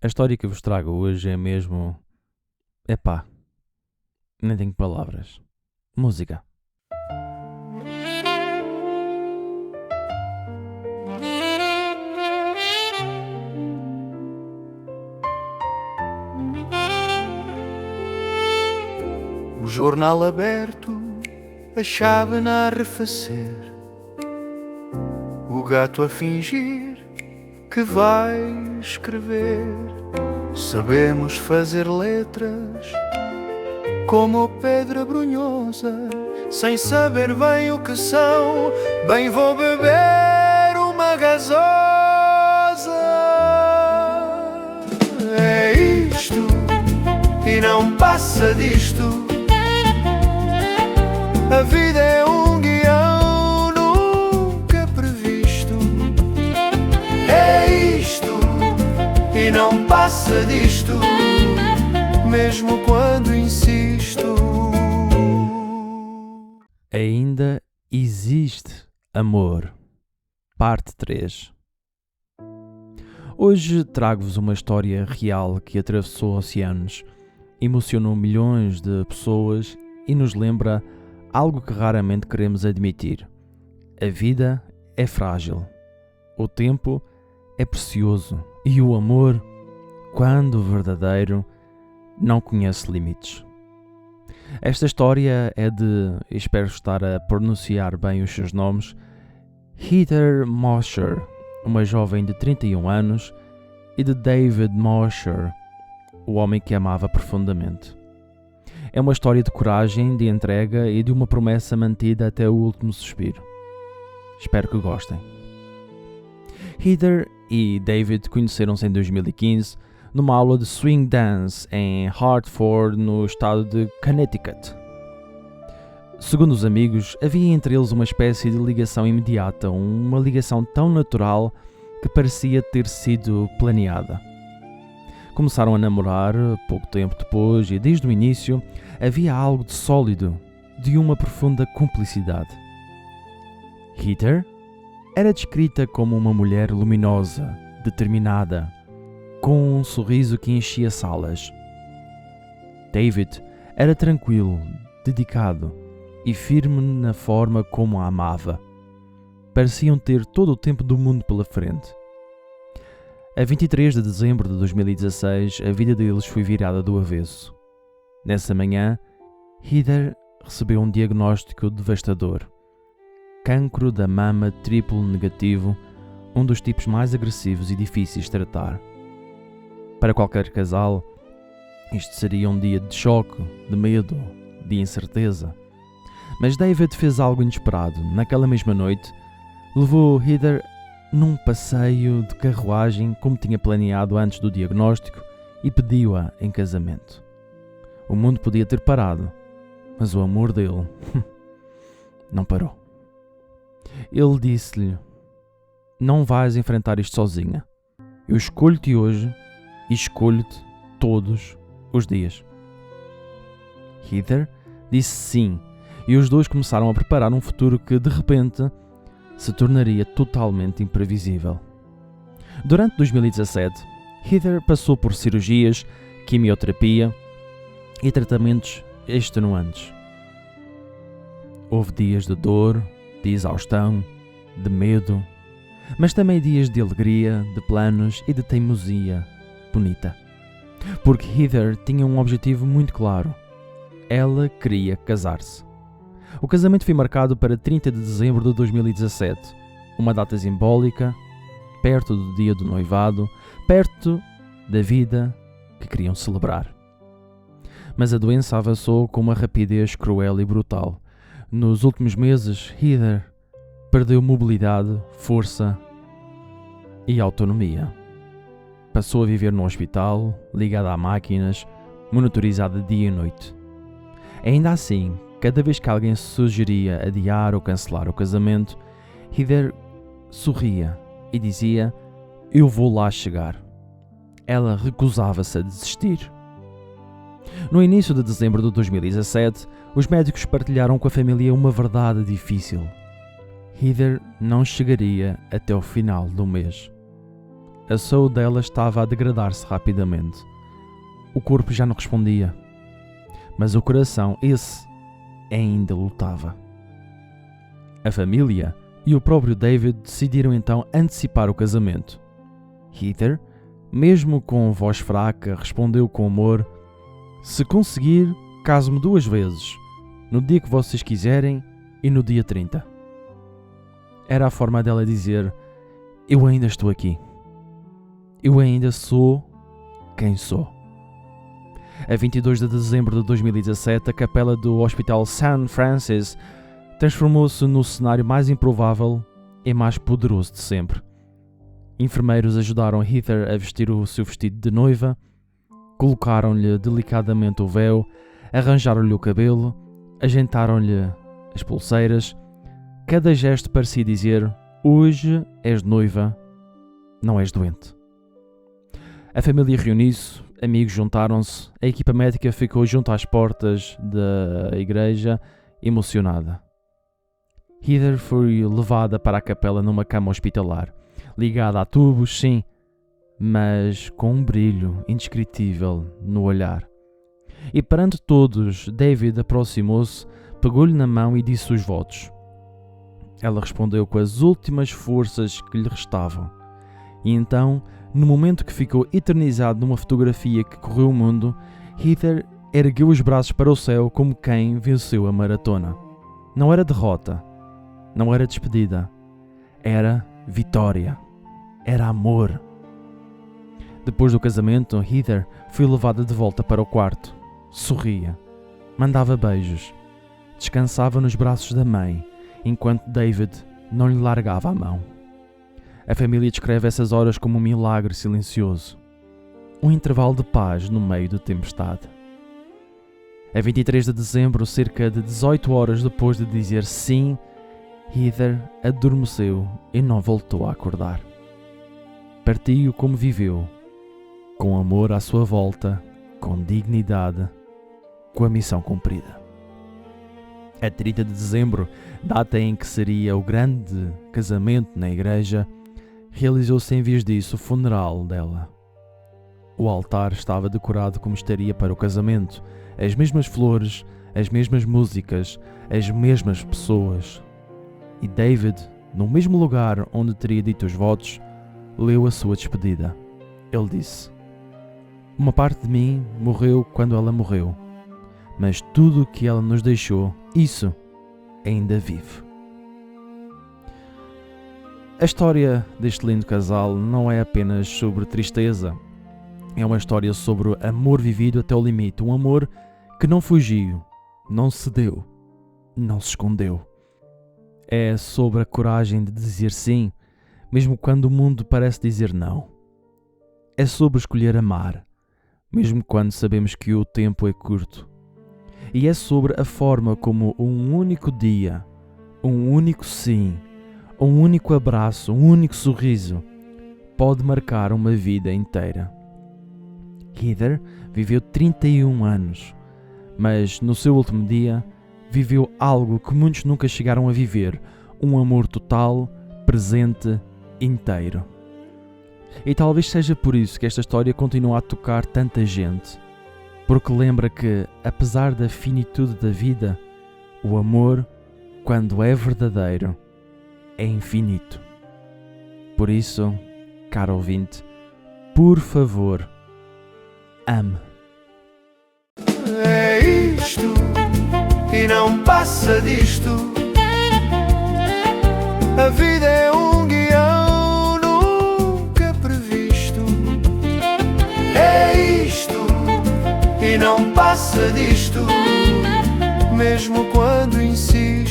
A história que eu vos trago hoje é mesmo. Epá, nem tenho palavras. Música. O jornal aberto, a chávena a arrefecer, o gato a fingir que vai escrever. Sabemos fazer letras como pedra brunhosa, sem saber bem o que são. Bem, vou beber uma gasosa. É isto e não passa disto. A vida é um guião nunca previsto. É isto e não passa disto, mesmo quando insisto. Ainda existe amor. Parte 3. Hoje trago-vos uma história real que atravessou oceanos, emocionou milhões de pessoas e nos lembra algo que raramente queremos admitir. A vida é frágil, o tempo é precioso e o amor, quando verdadeiro, não conhece limites. Esta história é de, espero estar a pronunciar bem os seus nomes, Heather Mosher, uma jovem de 31 anos, e de David Mosher, o homem que amava profundamente. É uma história de coragem, de entrega e de uma promessa mantida até o último suspiro. Espero que gostem. Heather e David conheceram-se em 2015 numa aula de swing dance em Hartford, no estado de Connecticut. Segundo os amigos, havia entre eles uma espécie de ligação imediata, uma ligação tão natural que parecia ter sido planeada. Começaram a namorar pouco tempo depois e desde o início havia algo de sólido, de uma profunda cumplicidade. Heather era descrita como uma mulher luminosa, determinada, com um sorriso que enchia salas. David era tranquilo, dedicado e firme na forma como a amava. Pareciam ter todo o tempo do mundo pela frente. A 23 de dezembro de 2016, a vida deles foi virada do avesso. Nessa manhã, Heather recebeu um diagnóstico devastador. Cancro da mama triplo negativo, um dos tipos mais agressivos e difíceis de tratar. Para qualquer casal, isto seria um dia de choque, de medo, de incerteza. Mas David fez algo inesperado. Naquela mesma noite, levou Heather num passeio de carruagem como tinha planeado antes do diagnóstico e pediu-a em casamento. O mundo podia ter parado, mas o amor dele não parou. Ele disse-lhe: "Não vais enfrentar isto sozinha. Eu escolho-te hoje e escolho-te todos os dias." Heather disse sim, e os dois começaram a preparar um futuro que, de repente, se tornaria totalmente imprevisível. Durante 2017, Heather passou por cirurgias, quimioterapia e tratamentos extenuantes. Houve dias de dor, de exaustão, de medo, mas também dias de alegria, de planos e de teimosia bonita. Porque Heather tinha um objetivo muito claro. Ela queria casar-se. O casamento foi marcado para 30 de dezembro de 2017, uma data simbólica, perto do dia do noivado, perto da vida que queriam celebrar. Mas a doença avançou com uma rapidez cruel e brutal. Nos últimos meses, Heather perdeu mobilidade, força e autonomia. Passou a viver no hospital, ligada a máquinas, monitorizada dia e noite. Ainda assim, cada vez que alguém sugeria adiar ou cancelar o casamento, Heather sorria e dizia: "Eu vou lá chegar." Ela recusava-se a desistir. No início de dezembro de 2017, os médicos partilharam com a família uma verdade difícil. Heather não chegaria até o final do mês. A saúde dela estava a degradar-se rapidamente. O corpo já não respondia, mas o coração, esse, ainda lutava. A família e o próprio David decidiram então antecipar o casamento. Heather, mesmo com voz fraca, respondeu com amor: "Se conseguir, caso-me 2 vezes, no dia que vocês quiserem e no dia 30. Era a forma dela dizer: "Eu ainda estou aqui. Eu ainda sou quem sou." A 22 de dezembro de 2017, a capela do Hospital St. Francis transformou-se no cenário mais improvável e mais poderoso de sempre. Enfermeiros ajudaram Heather a vestir o seu vestido de noiva, colocaram-lhe delicadamente o véu, arranjaram-lhe o cabelo, ajeitaram-lhe as pulseiras. Cada gesto parecia dizer: "Hoje és noiva, não és doente." A família reuniu-se, amigos juntaram-se, a equipa médica ficou junto às portas da igreja, emocionada. Heather foi levada para a capela numa cama hospitalar, ligada a tubos, sim, mas com um brilho indescritível no olhar. E perante todos, David aproximou-se, pegou-lhe na mão e disse os votos. Ela respondeu com as últimas forças que lhe restavam. E então, no momento que ficou eternizado numa fotografia que correu o mundo, Heather ergueu os braços para o céu como quem venceu a maratona. Não era derrota, não era despedida, era vitória, era amor. Depois do casamento, Heather foi levada de volta para o quarto. Sorria, mandava beijos, descansava nos braços da mãe, enquanto David não lhe largava a mão. A família descreve essas horas como um milagre silencioso, um intervalo de paz no meio da tempestade. A 23 de dezembro, cerca de 18 horas depois de dizer sim, Heather adormeceu e não voltou a acordar. Partiu como viveu, com amor à sua volta, com dignidade, com a missão cumprida. A 30 de dezembro, data em que seria o grande casamento na igreja, realizou-se em vez disso o funeral dela. O altar estava decorado como estaria para o casamento, as mesmas flores, as mesmas músicas, as mesmas pessoas. E David, no mesmo lugar onde teria dito os votos, leu a sua despedida. Ele disse: "Uma parte de mim morreu quando ela morreu, mas tudo o que ela nos deixou, isso ainda vive." A história deste lindo casal não é apenas sobre tristeza, é uma história sobre amor vivido até o limite, um amor que não fugiu, não cedeu, não se escondeu. É sobre a coragem de dizer sim, mesmo quando o mundo parece dizer não. É sobre escolher amar, mesmo quando sabemos que o tempo é curto. E é sobre a forma como um único dia, um único sim, um único abraço, um único sorriso pode marcar uma vida inteira. Heather viveu 31 anos, mas no seu último dia viveu algo que muitos nunca chegaram a viver, um amor total, presente, inteiro. E talvez seja por isso que esta história continua a tocar tanta gente, porque lembra que, apesar da finitude da vida, o amor, quando é verdadeiro, é infinito. Por isso, caro ouvinte, por favor, ame. É isto e não passa disto. A vida é um guião nunca previsto. É isto e não passa disto, mesmo quando insisto.